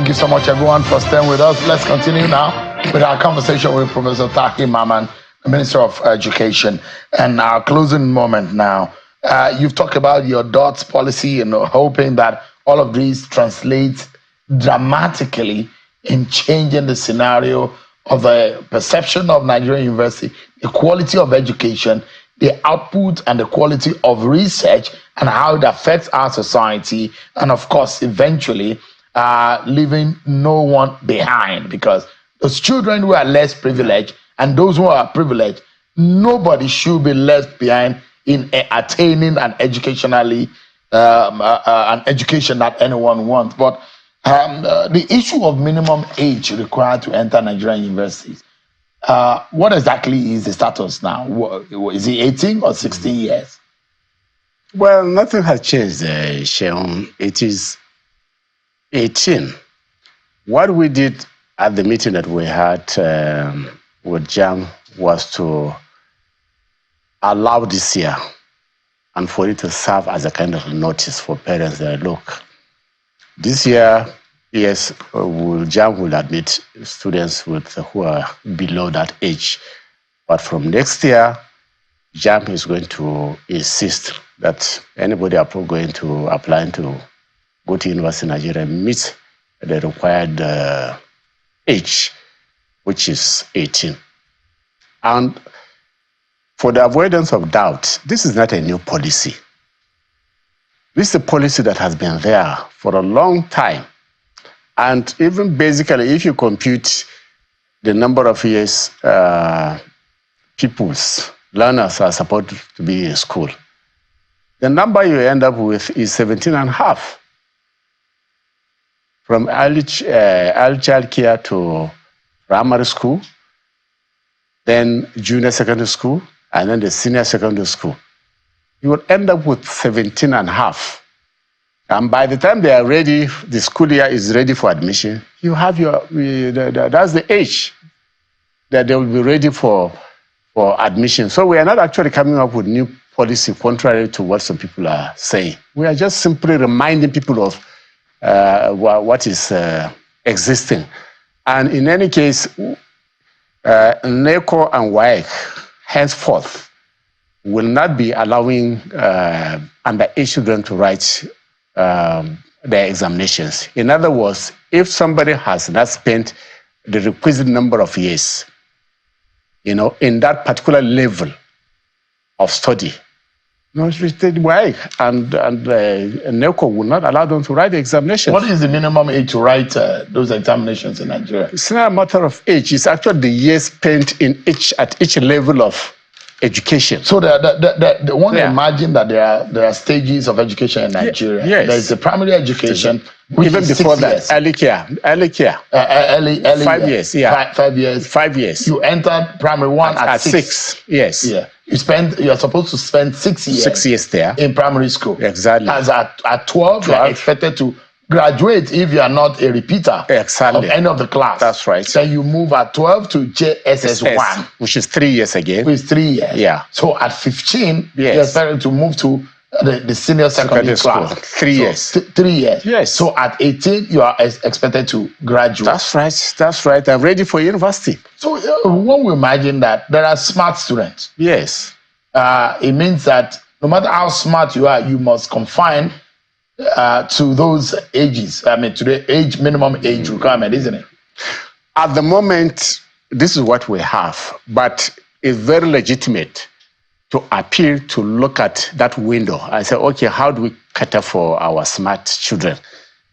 Thank you so much, everyone, for staying with us. Let's continue now with our conversation with Professor Taki Maman, the Minister of Education, and our closing moment now. You've talked about your DOTS policy and hoping that all of these translate dramatically in changing the scenario of the perception of Nigerian university, the quality of education, the output and the quality of research, and how it affects our society, and of course, eventually, leaving no one behind, because those children who are less privileged and those who are privileged, nobody should be left behind in attaining an educationally an education that anyone wants. But the issue of minimum age required to enter Nigerian universities, what exactly is the status now? Is it 18 or 16 years? Well, nothing has changed, Sheon. It is 18. What we did at the meeting that we had with JAM was to allow this year and for it to serve as a kind of notice for parents that, look, this year, yes, JAM will admit students who are below that age. But from next year, JAM is going to insist that anybody going to apply to go to University of Nigeria meets the required age, which is 18. And for the avoidance of doubt, this is not a new policy. This is a policy that has been there for a long time. And even basically, if you compute the number of years learners are supposed to be in school, the number you end up with is 17 and a half. From early child care to primary school, then junior secondary school, and then the senior secondary school. You will end up with 17 and a half. And by the time they are ready, the school year is ready for admission, you have that's the age that they will be ready for admission. So we are not actually coming up with new policy contrary to what some people are saying. We are just simply reminding people of what is existing. And in any case, NECO and WAEC henceforth will not be allowing underage children to write their examinations. In other words, if somebody has not spent the requisite number of years, in that particular level of study, WAEC and NECO will not allow them to write the examinations. What is the minimum age to write those examinations in Nigeria? It's not a matter of age. It's actually the years spent at each level of education. So one imagine that there are stages of education in Nigeria. Yes. There is the primary education, which even is before 6 that, years. early care. Early 5 years, yeah. 5 years. 5 years. You entered primary one at 6. Yes. Yeah. You're supposed to spend 6 years. 6 years there. In primary school. Exactly. As at 12, you are expected to graduate if you are not a repeater of any of the class. That's right. Then you move at 12 to JSS1. Which is 3 years again. Which is 3 years. Yeah. So at 15, you're expected to move to the senior secondary class. 3 years. 3 years. Yes. So at 18, you are expected to graduate. That's right. I'm ready for university. So when we imagine that there are smart students. Yes. It means that no matter how smart you are, you must confine to those ages. I mean, to the minimum age requirement, isn't it? At the moment, this is what we have, but it's very legitimate to appeal to look at that window and say, okay, how do we cater for our smart children?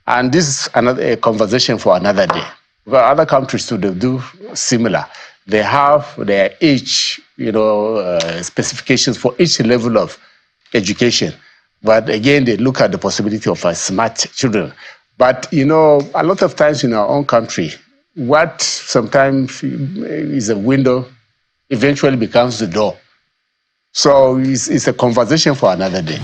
And this is a conversation for another day. Because other countries too, they do similar. They have their age, specifications for each level of education. But again, they look at the possibility of smart children. But, a lot of times in our own country, what sometimes is a window eventually becomes the door. So it's a conversation for another day.